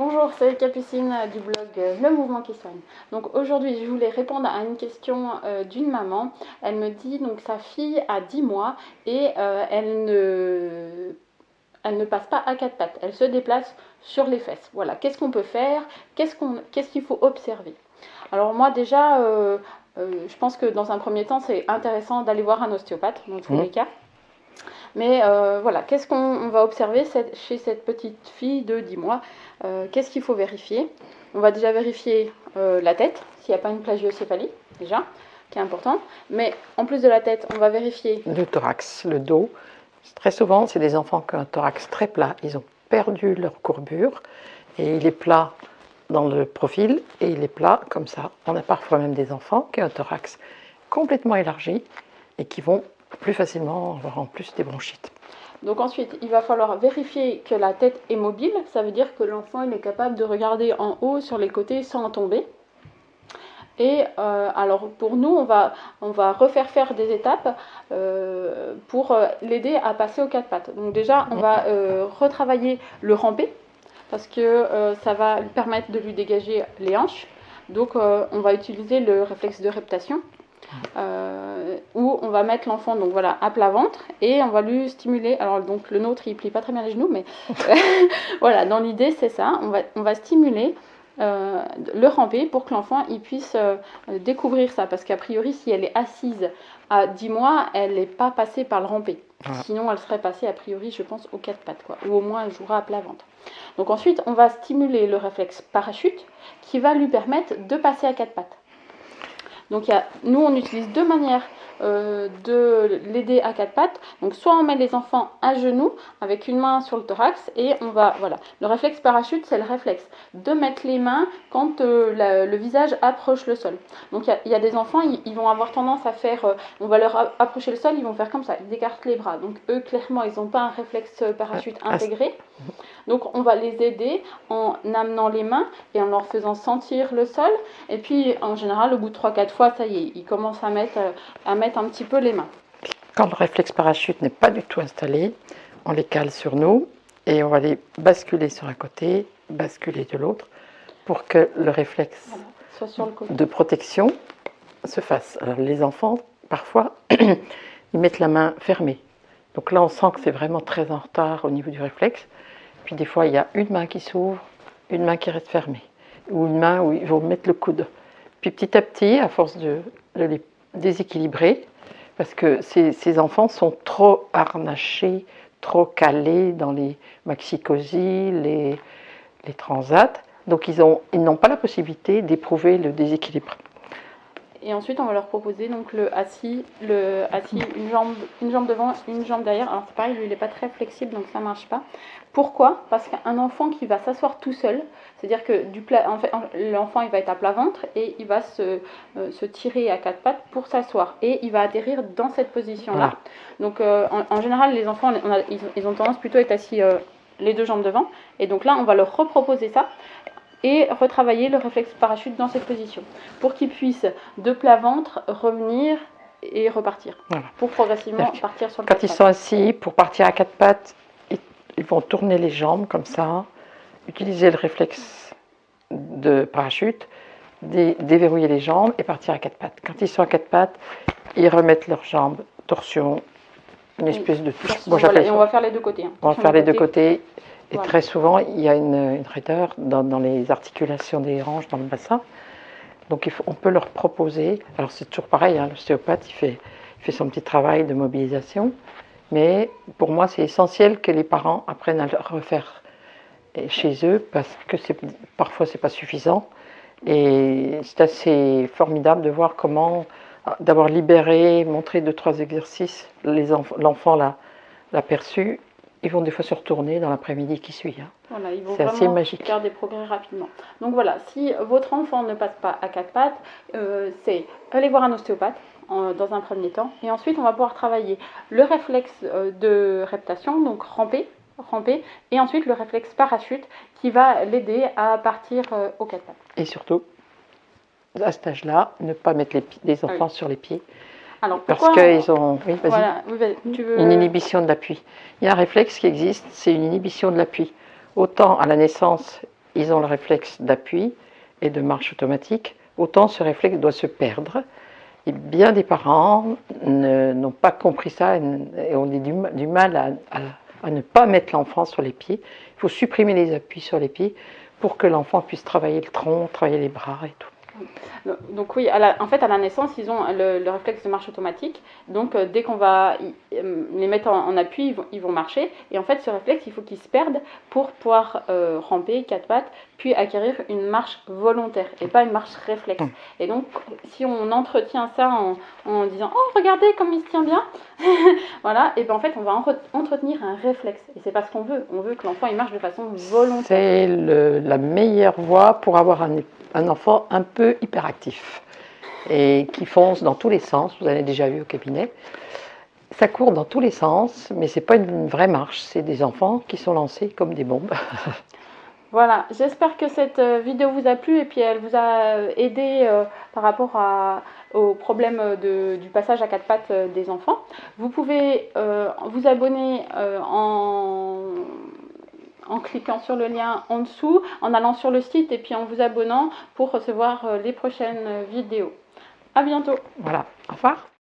Bonjour, c'est Capucine du blog Le Mouvement qui soigne. Donc aujourd'hui, je voulais répondre à une question d'une maman. Elle me dit donc sa fille a 10 mois et elle ne passe pas à quatre pattes. Elle se déplace sur les fesses. Voilà, qu'est-ce qu'on peut faire? Qu'est-ce qu'il faut observer? Alors moi déjà, je pense que dans un premier temps, c'est intéressant d'aller voir un ostéopathe dans tous les cas. Mais voilà, qu'est-ce qu'on va observer chez cette petite fille de 10 mois? Qu'est-ce qu'il faut vérifier? On va déjà vérifier la tête, s'il n'y a pas une plagiocéphalie, déjà, qui est important. Mais en plus de la tête, on va vérifier le thorax, le dos. Très souvent, c'est des enfants qui ont un thorax très plat. Ils ont perdu leur courbure et il est plat dans le profil et il est plat comme ça. On a parfois même des enfants qui ont un thorax complètement élargi et qui vont plus facilement avoir en plus des bronchites. Donc ensuite, il va falloir vérifier que la tête est mobile. Ça veut dire que l'enfant il est capable de regarder en haut, sur les côtés, sans tomber. Et alors pour nous, on va refaire faire des étapes pour l'aider à passer aux quatre pattes. Donc déjà, on va retravailler le rampé parce que ça va lui permettre de lui dégager les hanches. Donc on va utiliser le réflexe de reptation. Où on va mettre l'enfant donc voilà à plat ventre et on va lui stimuler. Alors donc le nôtre il plie pas très bien les genoux, mais voilà, dans l'idée c'est ça. On va stimuler le rampé pour que l'enfant il puisse découvrir ça, parce qu'a priori si elle est assise à 10 mois, elle n'est pas passée par le rampé. Voilà. Sinon elle serait passée a priori, je pense, aux quatre pattes quoi, ou au moins elle jouera à plat ventre. Donc ensuite on va stimuler le réflexe parachute qui va lui permettre de passer à quatre pattes. Donc nous on utilise deux manières de l'aider à quatre pattes. Donc soit on met les enfants à genoux avec une main sur le thorax et on va, voilà. Le réflexe parachute, c'est le réflexe de mettre les mains quand le visage approche le sol. Donc il y a des enfants, ils vont avoir tendance à faire, on va leur approcher le sol, ils vont faire comme ça, ils écartent les bras. Donc eux clairement ils n'ont pas un réflexe parachute intégré. Donc on va les aider en amenant les mains et en leur faisant sentir le sol. Et puis en général, au bout de 3-4 fois, ça y est, ils commencent à mettre un petit peu les mains. Quand le réflexe parachute n'est pas du tout installé, on les cale sur nous et on va les basculer sur un côté, basculer de l'autre, pour que le réflexe soit sur le côté de protection se fasse. Alors les enfants, parfois, ils mettent la main fermée. Donc là, on sent que c'est vraiment très en retard au niveau du réflexe. Puis des fois, il y a une main qui s'ouvre, une main qui reste fermée, ou une main où ils vont mettre le coude. Puis petit à petit, à force de les déséquilibrer, parce que ces enfants sont trop harnachés, trop calés dans les maxicosies, les transats, donc ils n'ont pas la possibilité d'éprouver le déséquilibre. Et ensuite, on va leur proposer donc le assis, une jambe devant, une jambe derrière. Alors c'est pareil, lui il n'est pas très flexible, donc ça ne marche pas. Pourquoi? Parce qu'un enfant qui va s'asseoir tout seul, c'est-à-dire que en fait, l'enfant il va être à plat ventre et il va se tirer à quatre pattes pour s'asseoir. Et il va atterrir dans cette position-là. Donc en général, les enfants, ils ont tendance plutôt à être assis les deux jambes devant. Et donc là, on va leur reproposer ça. Et retravailler le réflexe parachute dans cette position pour qu'ils puissent de plat ventre revenir et repartir, pour progressivement partir sur le Quand ils sont assis, pour partir à quatre pattes, ils vont tourner les jambes comme ça, utiliser le réflexe de parachute, déverrouiller les jambes et partir à quatre pattes. Quand ils sont à quatre pattes, ils remettent leurs jambes, torsion, une espèce de touche. Bon, voilà, et on va faire les deux côtés. On va faire les deux côtés. Et très souvent, il y a une raideur dans les articulations des hanches, dans le bassin. Donc on peut leur proposer, alors c'est toujours pareil, hein, l'ostéopathe il fait son petit travail de mobilisation, mais pour moi c'est essentiel que les parents apprennent à le refaire chez eux, parce que parfois c'est pas suffisant. Et c'est assez formidable de voir comment, d'avoir libéré, montré 2-3 exercices, l'enfant l'a perçu. Ils vont des fois se retourner dans l'après-midi qui suit. Hein. Voilà, ils vont vraiment faire des progrès rapidement. Donc voilà, si votre enfant ne passe pas à quatre pattes, c'est aller voir un ostéopathe dans un premier temps. Et ensuite, on va pouvoir travailler le réflexe de reptation, donc ramper, et ensuite le réflexe parachute qui va l'aider à partir aux quatre pattes. Et surtout, à cet âge-là, ne pas mettre les enfants sur les pieds. Alors, parce qu'ils ont une inhibition de l'appui. Il y a un réflexe qui existe, c'est une inhibition de l'appui. Autant à la naissance, ils ont le réflexe d'appui et de marche automatique, autant ce réflexe doit se perdre. Et bien des parents n'ont pas compris ça et ont du mal à ne pas mettre l'enfant sur les pieds. Il faut supprimer les appuis sur les pieds pour que l'enfant puisse travailler le tronc, travailler les bras et tout. Donc oui, en fait à la naissance, ils ont le réflexe de marche automatique. Donc dès qu'on va les mettre en appui, ils vont marcher. Et en fait, ce réflexe, il faut qu'il se perde pour pouvoir ramper, quatre pattes, puis acquérir une marche volontaire et pas une marche réflexe. Et donc, si on entretient ça en disant « Oh, regardez comme il se tient bien !» Voilà, et bien en fait, on va entretenir un réflexe. Et c'est pas ce qu'on veut. On veut que l'enfant il marche de façon volontaire. C'est la meilleure voie pour avoir un enfant un peu hyperactif et qui fonce dans tous les sens. Vous avez déjà vu au cabinet. Ça court dans tous les sens, mais c'est pas une vraie marche. C'est des enfants qui sont lancés comme des bombes. Voilà, j'espère que cette vidéo vous a plu et puis elle vous a aidé par rapport au problème du passage à quatre pattes des enfants. Vous pouvez vous abonner en cliquant sur le lien en dessous, en allant sur le site et puis en vous abonnant pour recevoir les prochaines vidéos. À bientôt. Voilà, au revoir.